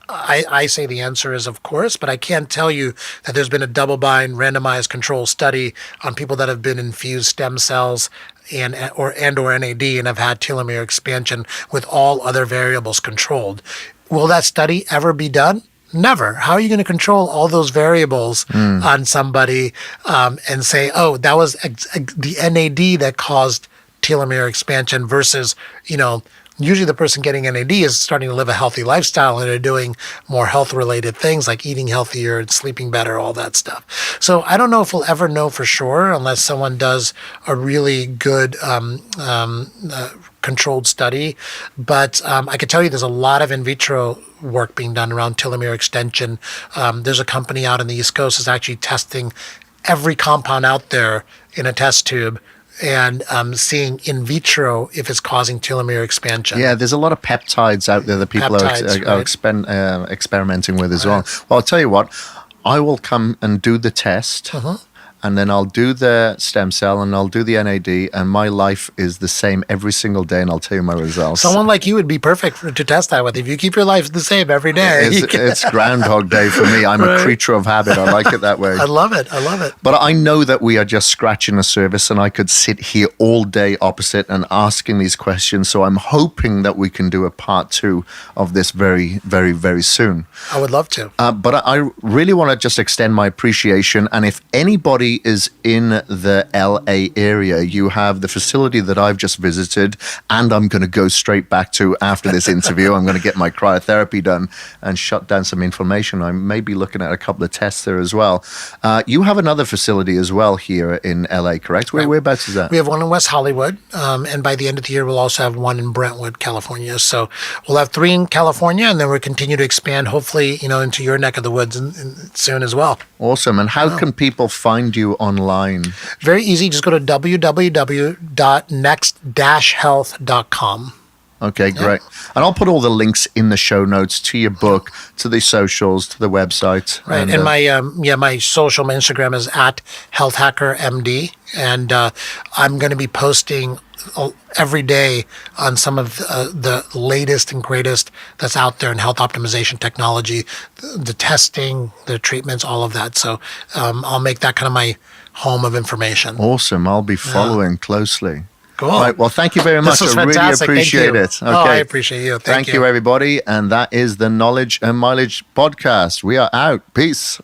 I say the answer is of course, but I can't tell you that there's been a double-blind, randomized control study on people that have been infused stem cells or NAD and have had telomere expansion with all other variables controlled. Will that study ever be done? Never. How are you going to control all those variables on somebody and say, oh, that was the NAD that caused telomere expansion versus, usually the person getting NAD is starting to live a healthy lifestyle and they're doing more health-related things like eating healthier and sleeping better, all that stuff. So I don't know if we'll ever know for sure unless someone does a really good controlled study. But I can tell you there's a lot of in vitro work being done around telomere extension. There's a company out in the East Coast that's actually testing every compound out there in a test tube and seeing in vitro if it's causing telomere expansion. Yeah, there's a lot of peptides out there that people are experimenting with as well. Well, I'll tell you what, I will come and do the test. And then I'll do the stem cell and I'll do the NAD, and my life is the same every single day, and I'll tell you my results. Someone like you would be perfect to test that with. If you keep your life the same every day. It's Groundhog Day for me. I'm a creature of habit. I like it that way. I love it. But I know that we are just scratching the surface, and I could sit here all day opposite and asking these questions. So I'm hoping that we can do a part 2 of this very, very, very soon. I would love to. But I really want to just extend my appreciation. And if anybody anybody is in the LA area, you have the facility that I've just visited, and I'm going to go straight back to after this interview. I'm going to get my cryotherapy done and shut down some inflammation. I may be looking at a couple of tests there as well. You have another facility as well here in LA, correct? Whereabouts is that? We have one in West Hollywood, and by the end of the year, we'll also have one in Brentwood, California. So we'll have 3 in California, and then we'll continue to expand, hopefully, into your neck of the woods soon as well. Awesome. And how can people find you online? Very easy. Just go to www.next-health.com. Okay, great. And I'll put all the links in the show notes to your book, to the socials, to the website. Right. And my social, my Instagram is @HealthHackerMD. And I'm going to be posting every day on some of the latest and greatest that's out there in health optimization technology, the testing, the treatments, all of that. So I'll make that kind of my home of information. Awesome. I'll be following closely. Cool. All right. Well, thank you very much. This was I really fantastic. appreciate it. Okay. Oh, I appreciate you. Thank you, everybody. And that is the Knowledge and Mileage podcast. We are out. Peace.